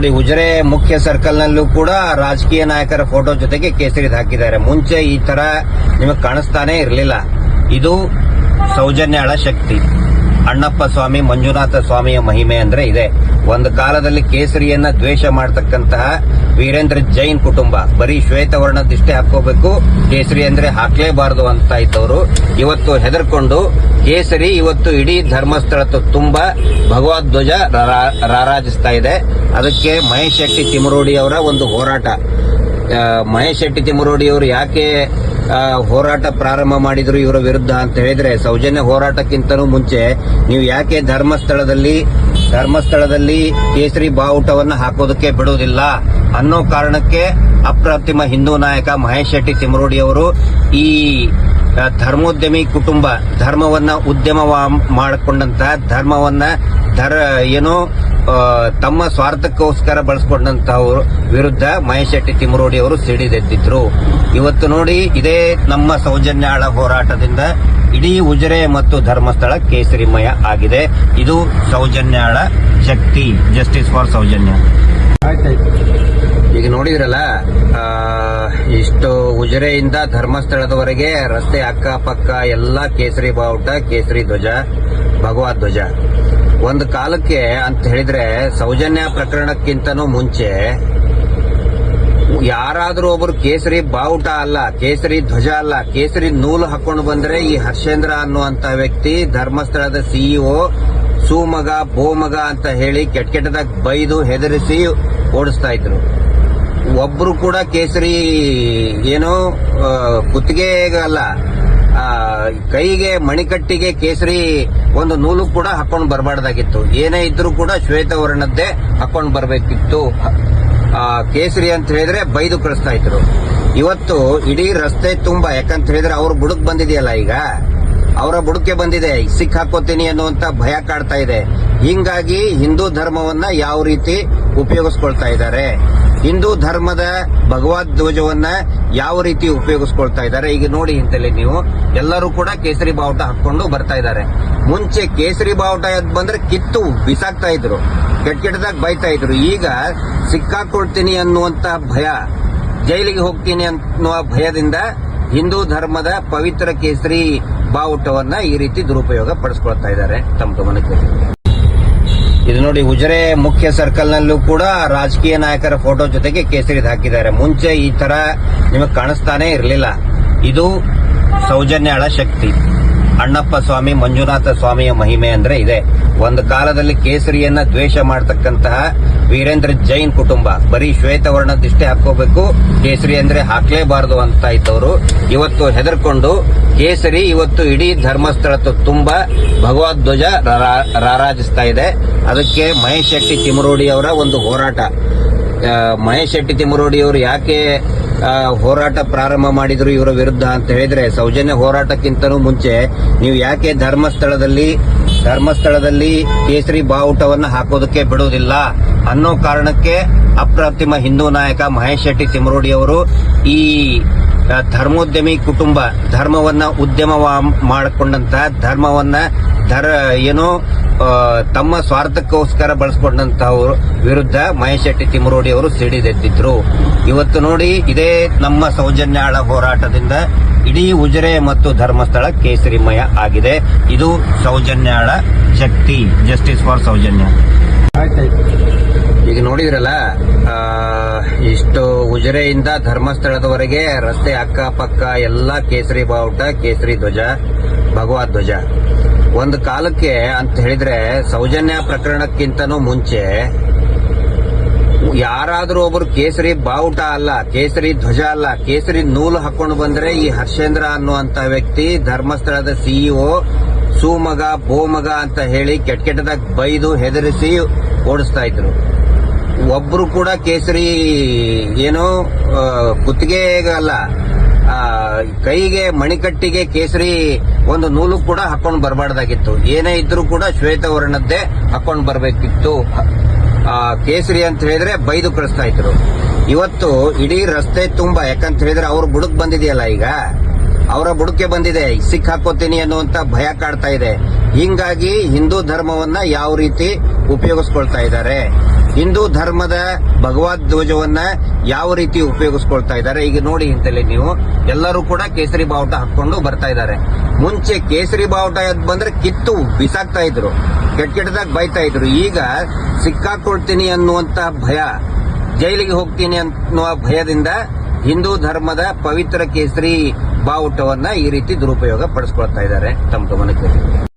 ನೋಡಿ, ಉಜಿರೆ ಮುಖ್ಯ ಸರ್ಕಲ್ ನಲ್ಲೂ ಕೂಡ ರಾಜಕೀಯ ನಾಯಕರ ಫೋಟೋ ಜೊತೆಗೆ ಕೇಸರಿದು ಹಾಕಿದ್ದಾರೆ. ಮುಂಚೆ ಈ ತರ ನಿಮಗೆ ಕಾಣಿಸ್ತಾನೆ ಇರಲಿಲ್ಲ. ಇದು ಸೌಜನ್ಯಾಳ ಶಕ್ತಿ. ಅಣ್ಣಪ್ಪ ಸ್ವಾಮಿ, ಮಂಜುನಾಥ ಸ್ವಾಮಿಯ ಮಹಿಮೆ ಅಂದ್ರೆ ಇದೆ. ಒಂದು ಕಾಲದಲ್ಲಿ ಕೇಸರಿಯನ್ನ ದ್ವೇಷ ಮಾಡತಕ್ಕಂತಹ ವೀರೇಂದ್ರ ಜೈನ್ ಕುಟುಂಬ ಬರೀ ಶ್ವೇತವರ್ಣದಿಷ್ಟೇ ಹಾಕೋಬೇಕು, ಕೇಸರಿ ಅಂದ್ರೆ ಹಾಕ್ಲೇಬಾರದು ಅಂತ ಇದ್ದವರು ಇವತ್ತು ಹೆದರ್ಕೊಂಡು ಕೇಸರಿ ಇವತ್ತು ಇಡೀ ಧರ್ಮಸ್ಥಳ ತುಂಬಾ ಭಗವದ್ಧ್ವಜ ರಾರಾಜಿಸ್ತಾ ಇದೆ. ಅದಕ್ಕೆ ಮಹೇಶ್ ಶೆಟ್ಟಿ ತಿಮರೋಡಿ ಅವರ ಒಂದು ಹೋರಾಟ. ಮಹೇಶ್ ಶೆಟ್ಟಿ ತಿಮರೋಡಿ ಅವರು ಯಾಕೆ ಹೋರಾಟ ಪ್ರಾರಂಭ ಮಾಡಿದ್ರು ಇವರ ವಿರುದ್ಧ ಅಂತ ಹೇಳಿದ್ರೆ, ಸೌಜನ್ಯ ಹೋರಾಟಕ್ಕಿಂತನೂ ಮುಂಚೆ ನೀವು ಯಾಕೆ ಧರ್ಮಸ್ಥಳದಲ್ಲಿ ಕೇಸರಿ ಬಾವುಟವನ್ನು ಹಾಕೋದಕ್ಕೆ ಬಿಡುವುದಿಲ್ಲ ಅನ್ನೋ ಕಾರಣಕ್ಕೆ ಅಪ್ರತಿಮ ಹಿಂದೂ ನಾಯಕ ಮಹೇಶ್ ಶೆಟ್ಟಿ ತಿಮರೋಡಿ ಅವರು ಈ ಧರ್ಮೋದ್ಯಮಿ ಕುಟುಂಬ ಧರ್ಮವನ್ನ ಉದ್ಯಮ ಮಾಡಿಕೊಂಡಂತಹ ಧರ್ಮವನ್ನ ತಮ್ಮ ಸ್ವಾರ್ಥಕ್ಕೋಸ್ಕರ ಬಳಸಿಕೊಂಡಂತಹವ್ರ ವಿರುದ್ಧ ಮಹೇಶ್ ಶೆಟ್ಟಿ ತಿಮರೋಡಿ ಅವರು ಸಿಡಿದೆದ್ದಿದ್ರು. ಇವತ್ತು ನೋಡಿ, ಇದೇ ನಮ್ಮ ಸೌಜನ್ಯಾಳ ಹೋರಾಟದಿಂದ ಇಡೀ ಉಜಿರೆ ಮತ್ತು ಧರ್ಮಸ್ಥಳ ಕೇಸರಿಮಯ ಆಗಿದೆ. ಇದು ಸೌಜನ್ಯಾಳ ಶಕ್ತಿ. Justice for Soujanya. ಈಗ ನೋಡಿದ್ರಲ್ಲ, ಇಷ್ಟು ಉಜಿರೆಯಿಂದ ಧರ್ಮಸ್ಥಳದವರೆಗೆ ರಸ್ತೆ ಅಕ್ಕಪಕ್ಕ ಎಲ್ಲ ಕೇಸರಿ ಬಾವುಟ, ಕೇಸರಿ ಧ್ವಜ, ಭಗವದ್ಧ್ವಜ. ಒಂದು ಕಾಲಕ್ಕೆ ಅಂತ ಹೇಳಿದ್ರೆ ಸೌಜನ್ಯ ಪ್ರಕರಣಕ್ಕಿಂತನೂ ಮುಂಚೆ ಯಾರಾದ್ರೂ ಒಬ್ರು ಕೇಸರಿ ಬಾವುಟ ಅಲ್ಲ, ಕೇಸರಿ ಧ್ವಜ ಅಲ್ಲ, ಕೇಸರಿ ನೂಲು ಹಾಕೊಂಡು ಬಂದ್ರೆ ಈ ಹರ್ಷೇಂದ್ರ ಅನ್ನುವಂತ ವ್ಯಕ್ತಿ ಧರ್ಮಸ್ಥಳದ ಸಿಇಒ ಸೂಮಗ ಬೋಮಗ ಅಂತ ಹೇಳಿ ಕೆಟ್ಟದಾಗ ಬೈದು ಹೆದರಿಸಿ ಓಡಿಸ್ತಾ ಇದ್ರು. ಒಬ್ರು ಕೂಡ ಕೇಸರಿ ಕುತ್ತಿಗೆಗಲ್ಲ, ಕೈಗೆ ಮಣಿಕಟ್ಟಿಗೆ ಕೇಸರಿ ಒಂದು ನೂಲು ಕೂಡ ಹಾಕೊಂಡು ಬರಬಾರ್ದಾಗಿತ್ತು. ಏನೇ ಇದ್ರೂ ಕೂಡ ಶ್ವೇತವರ್ಣದ್ದೇ ಹಾಕೊಂಡು ಬರಬೇಕಿತ್ತು. ಕೇಸರಿ ಅಂತ ಹೇಳಿದ್ರೆ ಬೈದು ಕಳಿಸ್ತಾ ಇದ್ರು. ಇವತ್ತು ಇಡೀ ರಸ್ತೆ ತುಂಬಾ, ಯಾಕಂತ ಹೇಳಿದ್ರೆ ಅವ್ರ ಬುಡಕ್ ಬಂದಿದೆಯಲ್ಲ, ಈಗ ಅವರ ಬುಡಕ್ಕೆ ಬಂದಿದೆ, ಸಿಕ್ ಹಾಕೋತೀನಿ ಅನ್ನುವಂತ ಭಯ ಕಾಡ್ತಾ ಇದೆ. ಹಿಂಗಾಗಿ ಹಿಂದೂ ಧರ್ಮವನ್ನ ಯಾವ ರೀತಿ ಉಪಯೋಗಿಸ್ಕೊಳ್ತಾ ಇದ್ದಾರೆ, ಹಿಂದೂ ಧರ್ಮದ ಭಗವದ್ ಧ್ವಜವನ್ನ ಯಾವ ರೀತಿ ಉಪಯೋಗಿಸ್ಕೊಳ್ತಾ ಇದ್ದಾರೆ. ಈಗ ನೋಡಿ, ಇಂತಲ್ಲಿ ನೀವು ಎಲ್ಲರೂ ಕೂಡ ಕೇಸರಿ ಬಾವುಟ ಹಾಕೊಂಡು ಬರ್ತಾ ಇದ್ದಾರೆ. ಮುಂಚೆ ಕೇಸರಿ ಬಾವುಟ ಬಂದ್ರೆ ಕಿತ್ತು ಬಿಸಾಕ್ತಾ ಇದ್ರು, ಕೆಟ್ಟದಾಗ ಬೈತಾ ಇದ್ರು. ಈಗ ಸಿಕ್ಕಾಕೊಳ್ತೀನಿ ಅನ್ನುವಂತ ಭಯ, ಜೈಲಿಗೆ ಹೋಗ್ತೀನಿ ಅನ್ನುವ ಭಯದಿಂದ ಹಿಂದೂ ಧರ್ಮದ ಪವಿತ್ರ ಕೇಸರಿ ಬಾವುಟವನ್ನ ಈ ರೀತಿ ದುರುಪಯೋಗ ಪಡಿಸ್ಕೊಳ್ತಾ ಇದ್ದಾರೆ. ತಮ್ಮ ಗಮನಕ್ಕೆ ಇದು ನೋಡಿ, ಉಜಿರೆ ಮುಖ್ಯ ಸರ್ಕಲ್ ನಲ್ಲೂ ಕೂಡ ರಾಜಕೀಯ ನಾಯಕರ ಫೋಟೋ ಜೊತೆಗೆ ಕೇಸರಿದು ಹಾಕಿದ್ದಾರೆ. ಮುಂಚೆ ಈ ತರ ನಿಮಗೆ ಕಾಣಿಸ್ತಾನೆ ಇರಲಿಲ್ಲ. ಇದು ಸೌಜನ್ಯಾಳ ಶಕ್ತಿ. ಅಣ್ಣಪ್ಪ ಸ್ವಾಮಿ, ಮಂಜುನಾಥ ಸ್ವಾಮಿಯ ಮಹಿಮೆ ಅಂದ್ರೆ ಇದೆ. ಒಂದು ಕಾಲದಲ್ಲಿ ಕೇಸರಿಯನ್ನ ದ್ವೇಷ ಮಾಡತಕ್ಕಂತಹ ವೀರೇಂದ್ರ ಜೈನ್ ಕುಟುಂಬ ಬರೀ ಶ್ವೇತವರ್ಣದಿಷ್ಟೇ ಹಾಕೋಬೇಕು, ಕೇಸರಿ ಅಂದ್ರೆ ಹಾಕ್ಲೇಬಾರದು ಅಂತ ಇದ್ದವರು ಇವತ್ತು ಹೆದರ್ಕೊಂಡು ಕೇಸರಿ ಇವತ್ತು ಇಡೀ ಧರ್ಮಸ್ಥಳ ತುಂಬಾ ಭಗವದ್ಧ್ವಜ ರಾರಾಜಿಸ್ತಾ ಇದೆ. ಅದಕ್ಕೆ ಮಹೇಶ್ ಶೆಟ್ಟಿ ತಿಮರೋಡಿ ಅವರ ಒಂದು ಹೋರಾಟ. ಮಹೇಶ್ ಶೆಟ್ಟಿ ತಿಮರೋಡಿ ಅವರು ಯಾಕೆ ಹೋರಾಟ ಪ್ರಾರಂಭ ಮಾಡಿದ್ರು ಇವರ ವಿರುದ್ಧ ಅಂತ ಹೇಳಿದ್ರೆ, ಸೌಜನ್ಯ ಹೋರಾಟಕ್ಕಿಂತನೂ ಮುಂಚೆ ನೀವು ಯಾಕೆ ಧರ್ಮಸ್ಥಳದಲ್ಲಿ ಕೇಸರಿ ಬಾವುಟವನ್ನು ಹಾಕೋದಕ್ಕೆ ಬಿಡುವುದಿಲ್ಲ ಅನ್ನೋ ಕಾರಣಕ್ಕೆ ಅಪ್ರತಿಮ ಹಿಂದೂ ನಾಯಕ ಮಹೇಶ್ ಶೆಟ್ಟಿ ತಿಮರೋಡಿ ಅವರು ಈ ಧರ್ಮೋದ್ಯಮಿ ಕುಟುಂಬ ಧರ್ಮವನ್ನ ಉದ್ಯಮ ಮಾಡಿಕೊಂಡಂತಹ ಧರ್ಮವನ್ನ ತಮ್ಮ ಸ್ವಾರ್ಥಕ್ಕೋಸ್ಕರ ಬಳಸಿಕೊಂಡಂತಹವ್ರ ವಿರುದ್ಧ ಮಹೇಶ್ ಶೆಟ್ಟಿ ತಿಮರೋಡಿ ಅವರು ಸಿಡಿದೆದ್ದಿದ್ರು. ಇವತ್ತು ನೋಡಿ, ಇದೇ ನಮ್ಮ ಸೌಜನ್ಯಾಳ ಹೋರಾಟದಿಂದ ಇಡೀ ಉಜಿರೆ ಮತ್ತು ಧರ್ಮಸ್ಥಳ ಕೇಸರಿಮಯ ಆಗಿದೆ. ಇದು ಸೌಜನ್ಯಾಳ ಶಕ್ತಿ. Justice for Soujanya. ಈಗ ನೋಡಿದ್ರಲ್ಲ, ಇಷ್ಟು ಉಜಿರೆಯಿಂದ ಧರ್ಮಸ್ಥಳದವರೆಗೆ ರಸ್ತೆ ಅಕ್ಕಪಕ್ಕ ಎಲ್ಲ ಕೇಸರಿ ಬಾವುಟ, ಕೇಸರಿ ಧ್ವಜ, ಭಗವದ್ಧ್ವಜ. ಒಂದು ಕಾಲಕ್ಕೆ ಅಂತ ಹೇಳಿದ್ರೆ ಸೌಜನ್ಯ ಪ್ರಕರಣಕ್ಕಿಂತನೂ ಮುಂಚೆ ಯಾರಾದ್ರೂ ಒಬ್ರು ಕೇಸರಿ ಬಾವುಟ ಅಲ್ಲ, ಕೇಸರಿ ಧ್ವಜ ಅಲ್ಲ, ಕೇಸರಿ ನೂಲು ಹಾಕೊಂಡು ಬಂದ್ರೆ ಈ ಹರ್ಷೇಂದ್ರ ಅನ್ನುವಂತ ವ್ಯಕ್ತಿ ಧರ್ಮಸ್ಥಳದ ಸಿಇಒ ಸೂಮಗ ಬೋಮಗ ಅಂತ ಹೇಳಿ ಕೆಟ್ಟದಾಗ ಬೈದು ಹೆದರಿಸಿ ಓಡಿಸ್ತಾ ಇದ್ರು. ಒಬ್ರು ಕೂಡ ಕೇಸರಿ ಕುತ್ತಿಗೆಗಲ್ಲ, ಕೈಗೆ ಮಣಿಕಟ್ಟಿಗೆ ಕೇಸರಿ ಒಂದು ನೂಲು ಕೂಡ ಹಾಕೊಂಡು ಬರಬಾರ್ದಾಗಿತ್ತು. ಏನೇ ಇದ್ರೂ ಕೂಡ ಶ್ವೇತವರ್ಣದ್ದೇ ಹಾಕೊಂಡು ಬರಬೇಕಿತ್ತು. ಕೇಸರಿ ಅಂತ ಹೇಳಿದ್ರೆ ಬೈದು ಕಳಿಸ್ತಾ ಇದ್ರು. ಇವತ್ತು ಇಡೀ ರಸ್ತೆ ತುಂಬಾ, ಯಾಕಂತ ಹೇಳಿದ್ರೆ ಅವ್ರ ಬುಡಕ್ ಬಂದಿದೆಯಲ್ಲ, ಈಗ ಅವರ ಬುಡಕ್ಕೆ ಬಂದಿದೆ, ಸಿಕ್ ಹಾಕೋತೀನಿ ಅನ್ನುವಂತ ಭಯ ಕಾಡ್ತಾ ಇದೆ. ಹಿಂಗಾಗಿ ಹಿಂದೂ ಧರ್ಮವನ್ನ ಯಾವ ರೀತಿ ಉಪಯೋಗಿಸ್ಕೊಳ್ತಾ ಇದ್ದಾರೆ, ಹಿಂದೂ ಧರ್ಮದ ಭಗವದ್ ಧ್ವಜವನ್ನ ಯಾವ ರೀತಿ ಉಪಯೋಗಿಸ್ಕೊಳ್ತಾ ಇದ್ದಾರೆ. ಈಗ ನೋಡಿ ಇಂತಲ್ಲಿ ನೀವು ಎಲ್ಲರೂ ಕೂಡ ಕೇಸರಿ ಬಾವುಟ ಹಾಕೊಂಡು ಬರ್ತಾ ಇದ್ದಾರೆ. ಮುಂಚೆ ಕೇಸರಿ ಬಾವುಟ ಬಂದ್ರೆ ಕಿತ್ತು ಬಿಸಾಕ್ತಾ ಇದ್ರು, ಕೆಟ್ಟದಾಗ ಬೈತಾ ಇದ್ರು. ಈಗ ಸಿಕ್ಕಾಕೊಳ್ತೀನಿ ಅನ್ನುವಂತ ಭಯ, ಜೈಲಿಗೆ ಹೋಗ್ತೀನಿ ಅನ್ನುವ ಭಯದಿಂದ ಹಿಂದೂ ಧರ್ಮದ ಪವಿತ್ರ ಕೇಸರಿ ಬಾವುಟವನ್ನ ಈ ರೀತಿ ದುರುಪಯೋಗ ಪಡಿಸ್ಕೊಳ್ತಾ ಇದ್ದಾರೆ. ತಮ್ಮ ಗಮನಕ್ಕೆ